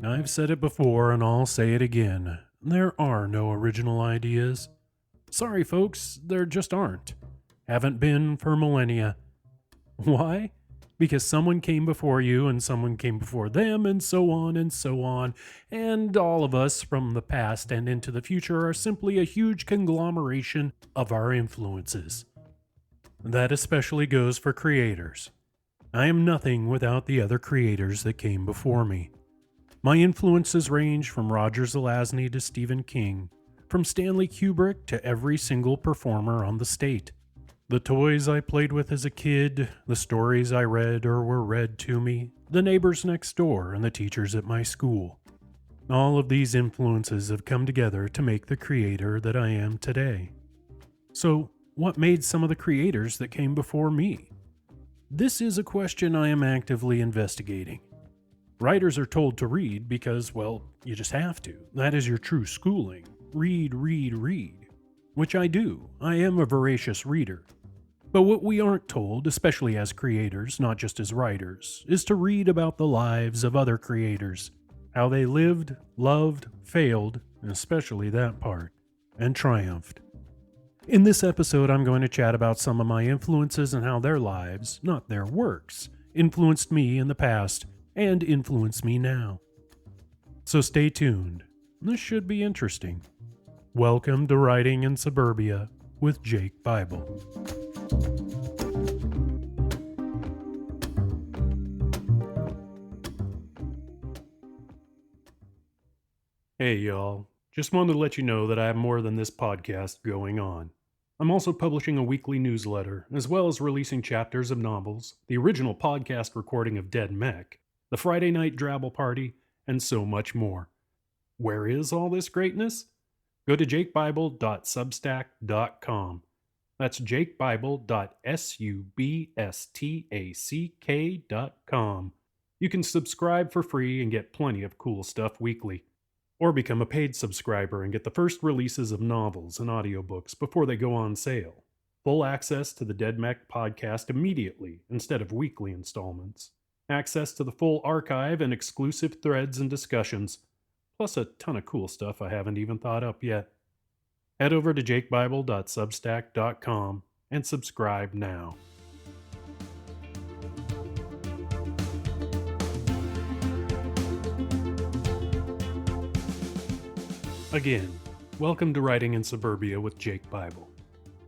I've said it before and I'll say it again. There are no original ideas. Sorry, folks, there just aren't. Haven't been for millennia. Why? Because someone came before you and someone came before them and so on and so on. And all of us from the past and into the future are simply a huge conglomeration of our influences. That especially goes for creators. I am nothing without the other creators that came before me. My influences range from Roger Zelazny to Stephen King, from Stanley Kubrick to every single performer on the state. The toys I played with as a kid, the stories I read or were read to me, the neighbors next door, and the teachers at my school. All of these influences have come together to make the creator that I am today. So, what made some of the creators that came before me? This is a question I am actively investigating. Writers are told to read because, well, you just have to. That is your true schooling. Read, read, read. Which I do. I am a voracious reader. But what we aren't told, especially as creators, not just as writers, is to read about the lives of other creators. How they lived, loved, failed, and especially that part, and triumphed. In this episode, I'm going to chat about some of my influences and how their lives, not their works, influenced me in the past and influence me now. So stay tuned. This should be interesting. Welcome to Writing in Suburbia with Jake Bible. Hey y'all, just wanted to let you know that I have more than this podcast going on. I'm also publishing a weekly newsletter, as well as releasing chapters of novels, the original podcast recording of Dead Mech, the Friday Night Drabble Party, and so much more. Where is all this greatness? Go to jakebible.substack.com. That's jakebible.substack.com. You can subscribe for free and get plenty of cool stuff weekly. Or become a paid subscriber and get the first releases of novels and audiobooks before they go on sale. Full access to the Dead Mech podcast immediately instead of weekly installments. Access to the full archive and exclusive threads and discussions. Plus a ton of cool stuff I haven't even thought up yet. Head over to jakebible.substack.com and subscribe now. Again, welcome to Writing in Suburbia with Jake Bible.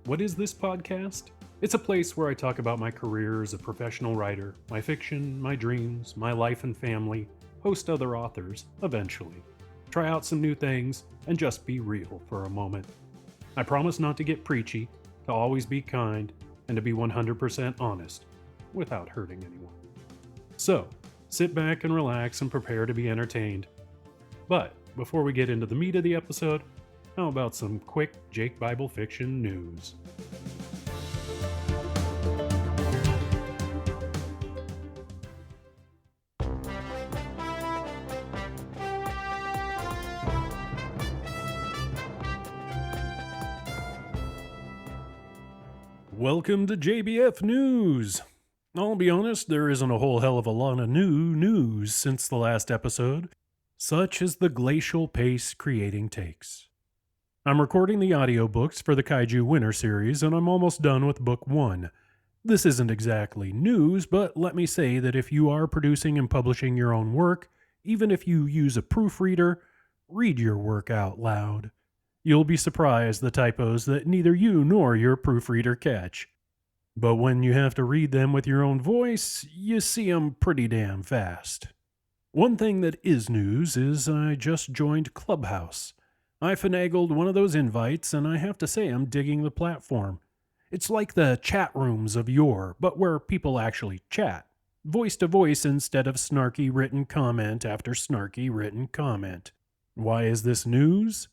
What is this podcast? It's a place where I talk about my career as a professional writer, my fiction, my dreams, my life and family, host other authors, eventually. Try out some new things, and just be real for a moment. I promise not to get preachy, to always be kind, and to be 100% honest, without hurting anyone. So, sit back and relax and prepare to be entertained. But, before we get into the meat of the episode, how about some quick Jake Bible fiction news? Welcome to JBF News! I'll be honest, there isn't a whole hell of a lot of new news since the last episode. Such is the glacial pace creating takes. I'm recording the audiobooks for the Kaiju Winter series, and I'm almost done with book 1. This isn't exactly news, but let me say that if you are producing and publishing your own work, even if you use a proofreader, read your work out loud. You'll be surprised the typos that neither you nor your proofreader catch. But when you have to read them with your own voice, you see them pretty damn fast. One thing that is news is I just joined Clubhouse. I finagled one of those invites, and I have to say I'm digging the platform. It's like the chat rooms of yore, but where people actually chat. Voice to voice instead of snarky written comment after snarky written comment. Why is this news?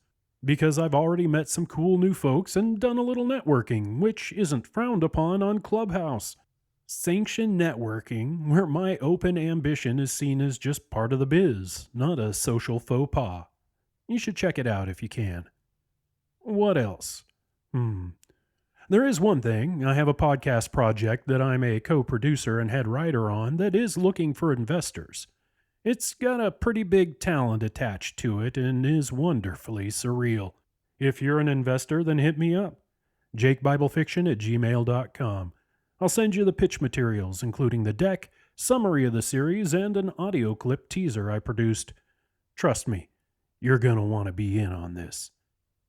Because I've already met some cool new folks and done a little networking, which isn't frowned upon on Clubhouse. Sanctioned networking, where my open ambition is seen as just part of the biz, not a social faux pas. You should check it out if you can. What else? There is one thing. I have a podcast project that I'm a co-producer and head writer on that is looking for investors. It's got a pretty big talent attached to it and is wonderfully surreal. If you're an investor, then hit me up. jakebiblefiction@gmail.com. I'll send you the pitch materials, including the deck, summary of the series, and an audio clip teaser I produced. Trust me, you're going to want to be in on this.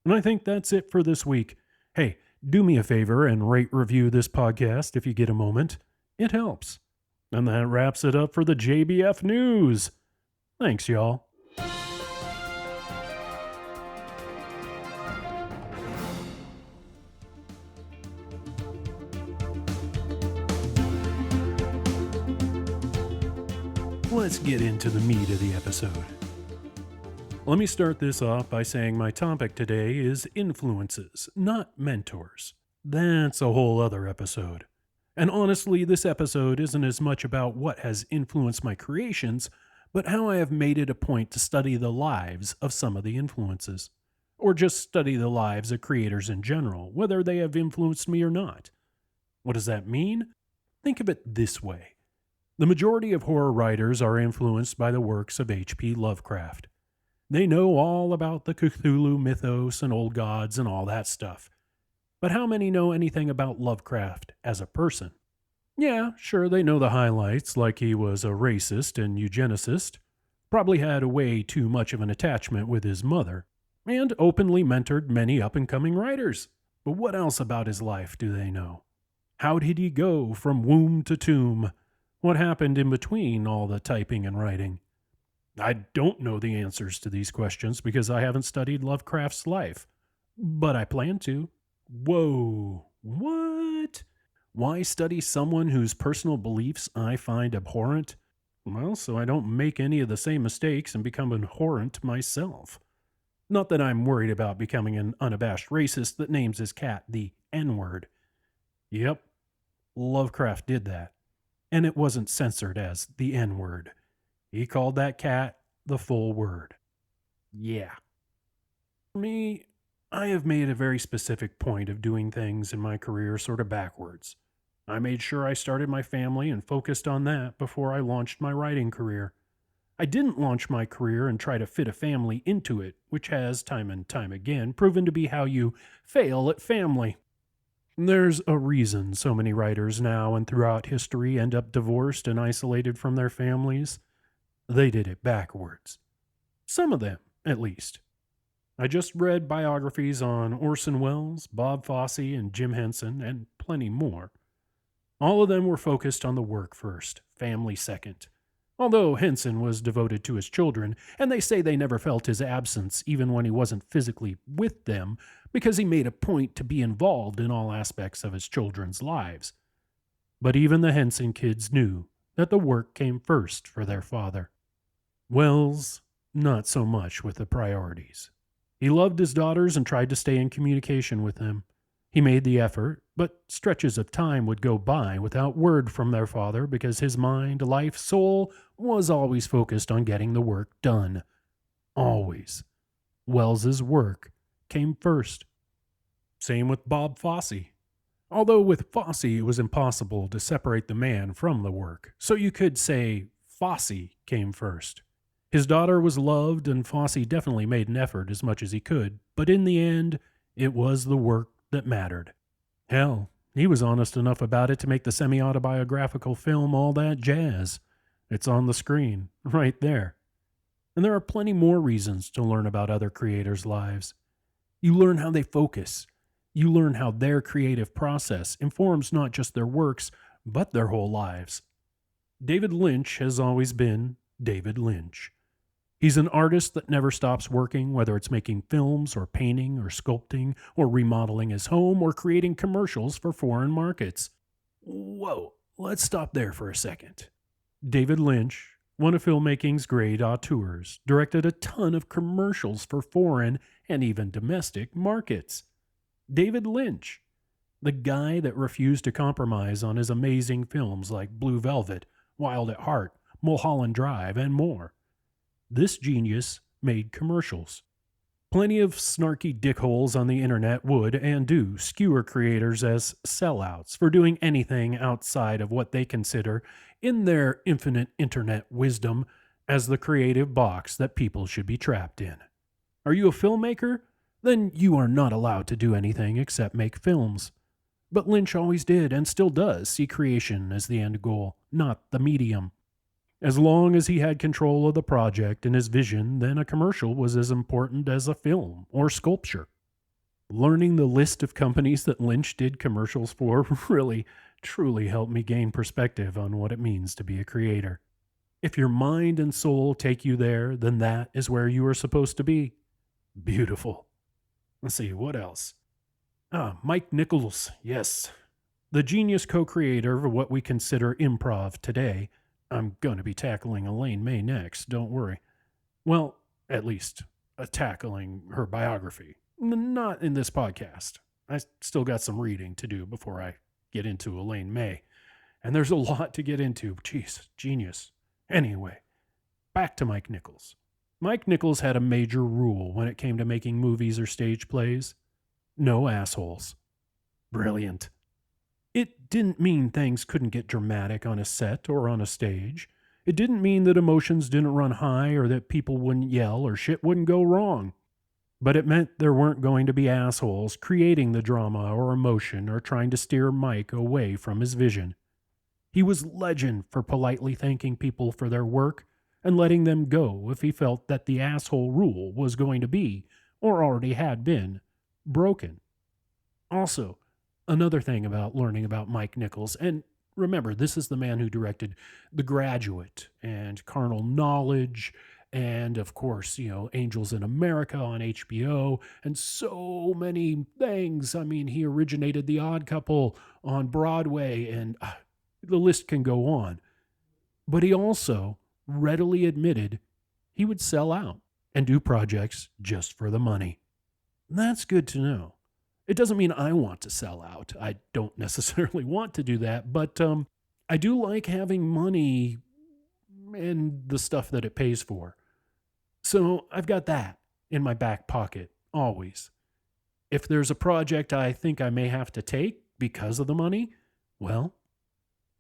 And I think that's it for this week. Hey, do me a favor and rate review this podcast if you get a moment. It helps. And that wraps it up for the JBF News. Thanks, y'all. Let's get into the meat of the episode. Let me start this off by saying my topic today is influences, not mentors. That's a whole other episode. And honestly, this episode isn't as much about what has influenced my creations, but how I have made it a point to study the lives of some of the influences. Or just study the lives of creators in general, whether they have influenced me or not. What does that mean? Think of it this way. The majority of horror writers are influenced by the works of H.P. Lovecraft. They know all about the Cthulhu mythos and old gods and all that stuff. But how many know anything about Lovecraft as a person? Yeah, sure, they know the highlights, like he was a racist and eugenicist, probably had way too much of an attachment with his mother, and openly mentored many up-and-coming writers. But what else about his life do they know? How did he go from womb to tomb? What happened in between all the typing and writing? I don't know the answers to these questions because I haven't studied Lovecraft's life, but I plan to. Whoa, what? Why study someone whose personal beliefs I find abhorrent? Well, so I don't make any of the same mistakes and become abhorrent myself. Not that I'm worried about becoming an unabashed racist that names his cat the N-word. Yep, Lovecraft did that. And it wasn't censored as the N-word. He called that cat the full word. Yeah. For me, I have made a very specific point of doing things in my career sort of backwards. I made sure I started my family and focused on that before I launched my writing career. I didn't launch my career and try to fit a family into it, which has, time and time again, proven to be how you fail at family. There's a reason so many writers now and throughout history end up divorced and isolated from their families. They did it backwards. Some of them, at least. I just read biographies on Orson Welles, Bob Fosse, and Jim Henson, and plenty more. All of them were focused on the work first, family second. Although Henson was devoted to his children, and they say they never felt his absence even when he wasn't physically with them, because he made a point to be involved in all aspects of his children's lives. But even the Henson kids knew that the work came first for their father. Wells, not so much with the priorities. He loved his daughters and tried to stay in communication with them. He made the effort, but stretches of time would go by without word from their father because his mind, life, soul was always focused on getting the work done. Always. Wells's work came first. Same with Bob Fosse. Although with Fosse it was impossible to separate the man from the work, so you could say Fosse came first. His daughter was loved, and Fosse definitely made an effort as much as he could, but in the end, it was the work that mattered. Hell, he was honest enough about it to make the semi-autobiographical film All That Jazz. It's on the screen, right there. And there are plenty more reasons to learn about other creators' lives. You learn how they focus. You learn how their creative process informs not just their works, but their whole lives. David Lynch has always been David Lynch. He's an artist that never stops working, whether it's making films or painting or sculpting or remodeling his home or creating commercials for foreign markets. Whoa, let's stop there for a second. David Lynch, one of filmmaking's great auteurs, directed a ton of commercials for foreign and even domestic markets. David Lynch, the guy that refused to compromise on his amazing films like Blue Velvet, Wild at Heart, Mulholland Drive, and more. This genius made commercials. Plenty of snarky dickholes on the internet would and do skewer creators as sellouts for doing anything outside of what they consider, in their infinite internet wisdom, as the creative box that people should be trapped in. Are you a filmmaker? Then you are not allowed to do anything except make films. But Lynch always did and still does see creation as the end goal, not the medium. As long as he had control of the project and his vision, then a commercial was as important as a film or sculpture. Learning the list of companies that Lynch did commercials for really, truly helped me gain perspective on what it means to be a creator. If your mind and soul take you there, then that is where you are supposed to be. Beautiful. Let's see, what else? Mike Nichols, yes. The genius co-creator of what we consider improv today. I'm going to be tackling Elaine May next, don't worry. Well, at least tackling her biography. Not in this podcast. I still got some reading to do before I get into Elaine May. And there's a lot to get into. Jeez, genius. Anyway, back to Mike Nichols. Mike Nichols had a major rule when it came to making movies or stage plays. No assholes. Brilliant. It didn't mean things couldn't get dramatic on a set or on a stage. It didn't mean that emotions didn't run high or that people wouldn't yell or shit wouldn't go wrong. But it meant there weren't going to be assholes creating the drama or emotion or trying to steer Mike away from his vision. He was legend for politely thanking people for their work and letting them go if he felt that the asshole rule was going to be, or already had been, broken. Also, another thing about learning about Mike Nichols, and remember, this is the man who directed The Graduate and Carnal Knowledge, and of course, Angels in America on HBO, and so many things. I mean, he originated The Odd Couple on Broadway, and the list can go on. But he also readily admitted he would sell out and do projects just for the money. That's good to know. It doesn't mean I want to sell out. I don't necessarily want to do that, but I do like having money and the stuff that it pays for. So I've got that in my back pocket, always. If there's a project I think I may have to take because of the money, well,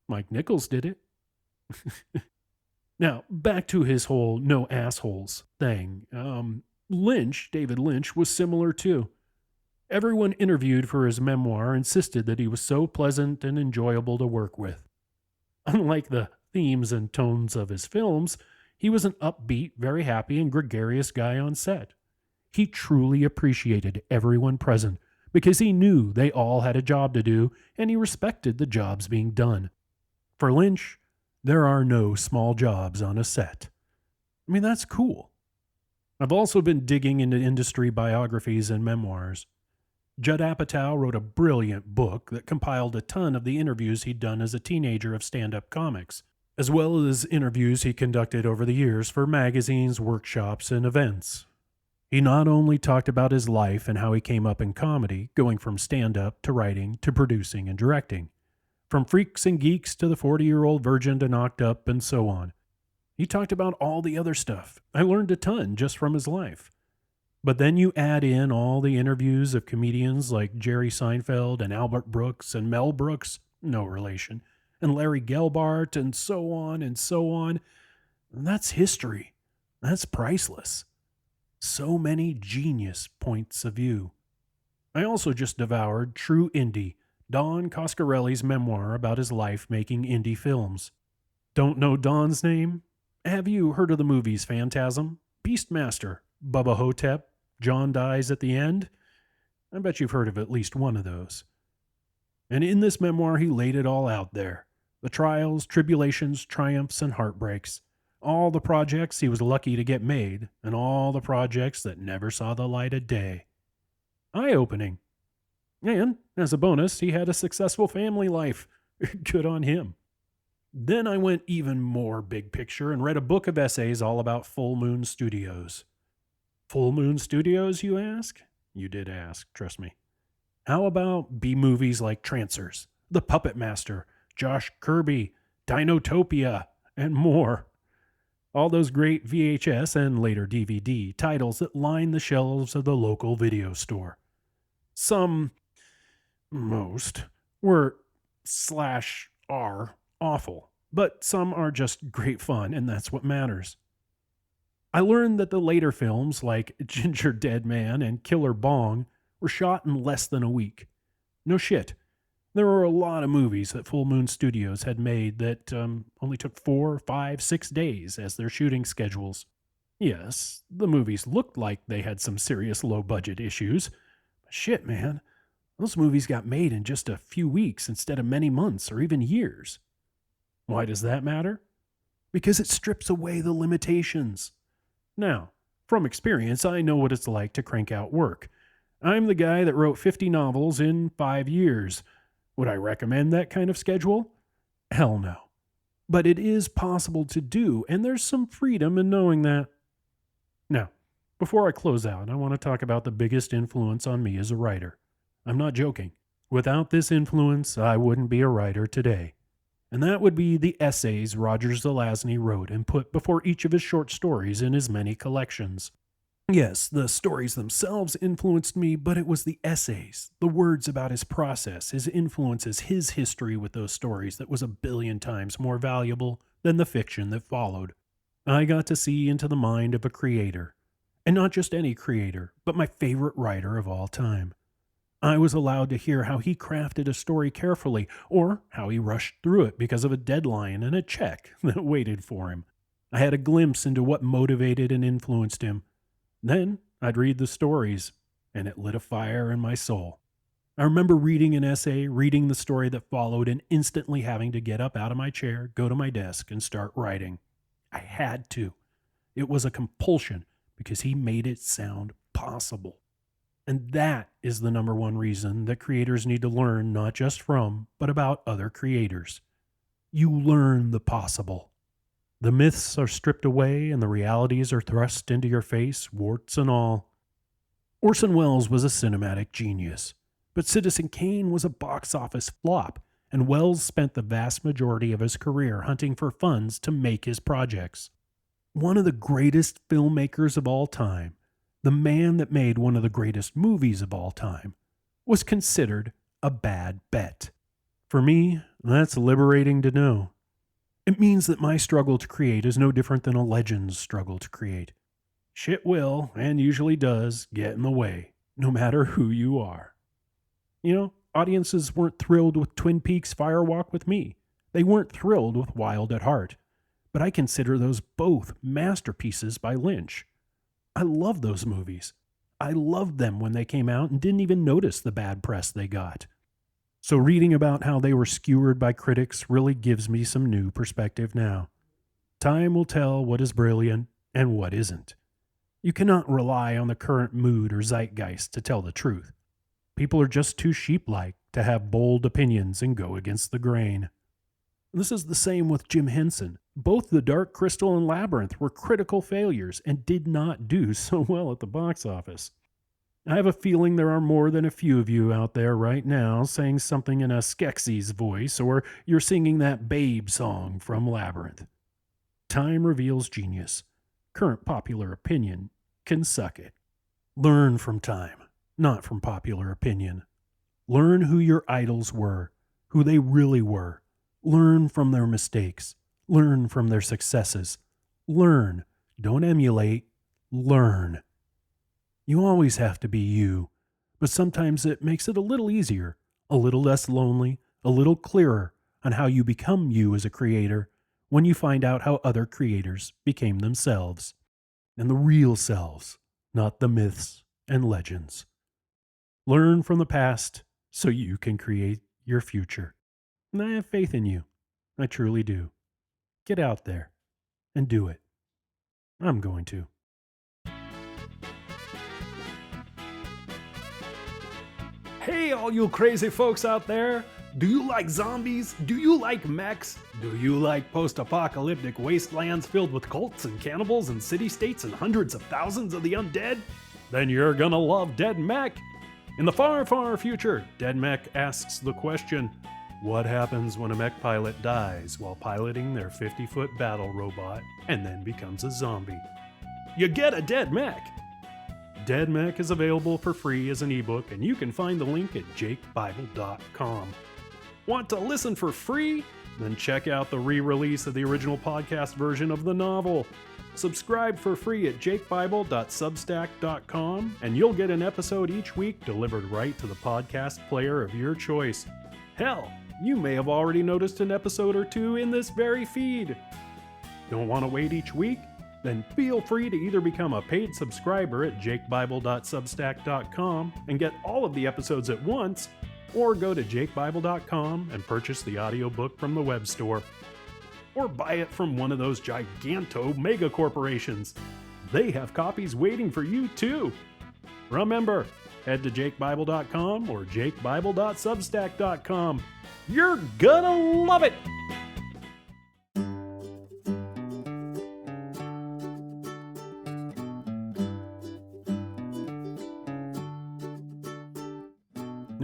Mike Nichols did it. Now, back to his whole no assholes thing. David Lynch, was similar too. Everyone interviewed for his memoir insisted that he was so pleasant and enjoyable to work with. Unlike the themes and tones of his films, he was an upbeat, very happy, and gregarious guy on set. He truly appreciated everyone present because he knew they all had a job to do, and he respected the jobs being done. For Lynch, there are no small jobs on a set. I mean, that's cool. I've also been digging into industry biographies and memoirs. Judd Apatow wrote a brilliant book that compiled a ton of the interviews he'd done as a teenager of stand-up comics, as well as interviews he conducted over the years for magazines, workshops, and events. He not only talked about his life and how he came up in comedy, going from stand-up to writing to producing and directing, from Freaks and Geeks to the 40-year-old virgin to Knocked Up and so on. He talked about all the other stuff. I learned a ton just from his life. But then you add in all the interviews of comedians like Jerry Seinfeld and Albert Brooks and Mel Brooks, no relation, and Larry Gelbart and so on and so on. And that's history. That's priceless. So many genius points of view. I also just devoured True Indie, Don Coscarelli's memoir about his life making indie films. Don't know Don's name? Have you heard of the movies Phantasm, Beastmaster, Bubba Hotep, John Dies at the End? I bet you've heard of at least one of those. And in this memoir, he laid it all out there. The trials, tribulations, triumphs, and heartbreaks. All the projects he was lucky to get made, and all the projects that never saw the light of day. Eye-opening. And, as a bonus, he had a successful family life. Good on him. Then I went even more big picture and read a book of essays all about Full Moon Studios. Full Moon Studios, you ask? You did ask, trust me. How about B-movies like Trancers, The Puppet Master, Josh Kirby, Dinotopia, and more? All those great VHS and later DVD titles that line the shelves of the local video store. Most were /are awful, but some are just great fun, and that's what matters. I learned that the later films like Ginger Dead Man and Killer Bong were shot in less than a week. No shit. There were a lot of movies that Full Moon Studios had made that only took 4, 5, 6 days as their shooting schedules. Yes, the movies looked like they had some serious low-budget issues. But shit, man. Those movies got made in just a few weeks instead of many months or even years. Why does that matter? Because it strips away the limitations. Now, from experience, I know what it's like to crank out work. I'm the guy that wrote 50 novels in 5 years. Would I recommend that kind of schedule? Hell no. But it is possible to do, and there's some freedom in knowing that. Now, before I close out, I want to talk about the biggest influence on me as a writer. I'm not joking. Without this influence, I wouldn't be a writer today. And that would be the essays Roger Zelazny wrote and put before each of his short stories in his many collections. Yes, the stories themselves influenced me, but it was the essays, the words about his process, his influences, his history with those stories that was a billion times more valuable than the fiction that followed. I got to see into the mind of a creator. And not just any creator, but my favorite writer of all time. I was allowed to hear how he crafted a story carefully, or how he rushed through it because of a deadline and a check that waited for him. I had a glimpse into what motivated and influenced him. Then I'd read the stories, and it lit a fire in my soul. I remember reading an essay, reading the story that followed, and instantly having to get up out of my chair, go to my desk, and start writing. I had to. It was a compulsion because he made it sound possible. And that is the number one reason that creators need to learn not just from, but about other creators. You learn the possible. The myths are stripped away and the realities are thrust into your face, warts and all. Orson Welles was a cinematic genius, but Citizen Kane was a box office flop, and Welles spent the vast majority of his career hunting for funds to make his projects. One of the greatest filmmakers of all time, the man that made one of the greatest movies of all time, was considered a bad bet. For me, that's liberating to know. It means that my struggle to create is no different than a legend's struggle to create. Shit will, and usually does, get in the way, no matter who you are. You know, audiences weren't thrilled with Twin Peaks Fire Walk with Me. They weren't thrilled with Wild at Heart. But I consider those both masterpieces by Lynch. I love those movies. I loved them when they came out and didn't even notice the bad press they got. So reading about how they were skewered by critics really gives me some new perspective now. Time will tell what is brilliant and what isn't. You cannot rely on the current mood or zeitgeist to tell the truth. People are just too sheep-like to have bold opinions and go against the grain. This is the same with Jim Henson. Both The Dark Crystal and Labyrinth were critical failures and did not do so well at the box office. I have a feeling there are more than a few of you out there right now saying something in a Skeksis voice, or you're singing that Babe song from Labyrinth. Time reveals genius. Current popular opinion can suck it. Learn from time, not from popular opinion. Learn who your idols were, who they really were. Learn from their mistakes. Learn from their successes. Learn. Don't emulate. Learn. You always have to be you, but sometimes it makes it a little easier, a little less lonely, a little clearer on how you become you as a creator when you find out how other creators became themselves. And the real selves, not the myths and legends. Learn from the past so you can create your future. And I have faith in you. I truly do. Get out there and do it. I'm going to. Hey, all you crazy folks out there. Do you like zombies? Do you like mechs? Do you like post-apocalyptic wastelands filled with cults and cannibals and city-states and hundreds of thousands of the undead? Then you're gonna love Dead Mech. In the far, far future, Dead Mech asks the question, what happens when a mech pilot dies while piloting their 50-foot battle robot and then becomes a zombie? You get a Dead Mech! Dead Mech is available for free as an ebook, and you can find the link at jakebible.com. Want to listen for free? Then check out the re-release of the original podcast version of the novel. Subscribe for free at jakebible.substack.com, and you'll get an episode each week delivered right to the podcast player of your choice. Hell, you may have already noticed an episode or two in this very feed. Don't want to wait each week? Then feel free to either become a paid subscriber at jakebible.substack.com and get all of the episodes at once, or go to jakebible.com and purchase the audiobook from the web store. Or buy it from one of those giganto mega corporations. They have copies waiting for you too. Remember, head to jakebible.com or jakebible.substack.com. You're gonna love it!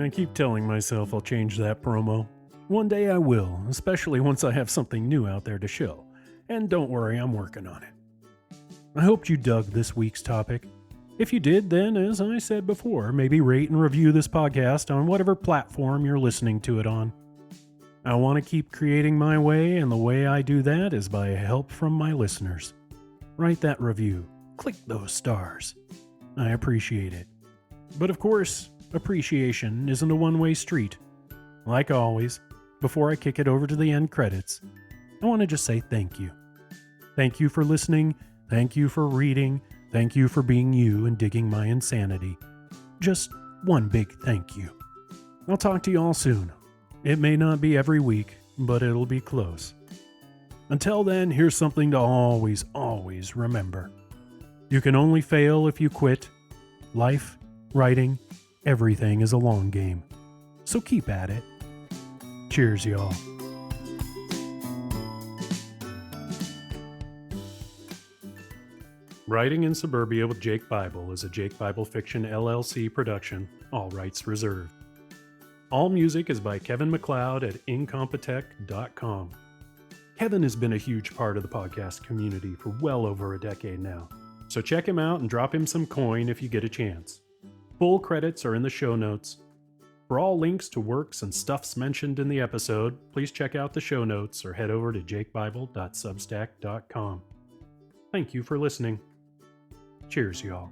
I keep telling myself I'll change that promo. One day I will, especially once I have something new out there to show. And don't worry, I'm working on it. I hoped you dug this week's topic. If you did, then, as I said before, maybe rate and review this podcast on whatever platform you're listening to it on. I want to keep creating my way, and the way I do that is by help from my listeners. Write that review. Click those stars. I appreciate it. But of course, appreciation isn't a one-way street. Like always, before I kick it over to the end credits, I want to just say thank you. Thank you for listening. Thank you for reading. Thank you for being you and digging my insanity. Just one big thank you. I'll talk to you all soon. It may not be every week, but it'll be close. Until then, here's something to always, always remember. You can only fail if you quit. Life, writing, everything is a long game. So keep at it. Cheers, y'all. Writing in Suburbia with Jake Bible is a Jake Bible Fiction LLC production, all rights reserved. All music is by Kevin MacLeod at incompetech.com. Kevin has been a huge part of the podcast community for well over a decade now, so check him out and drop him some coin if you get a chance. Full credits are in the show notes. For all links to works and stuffs mentioned in the episode, please check out the show notes or head over to jakebible.substack.com. Thank you for listening. Cheers, y'all.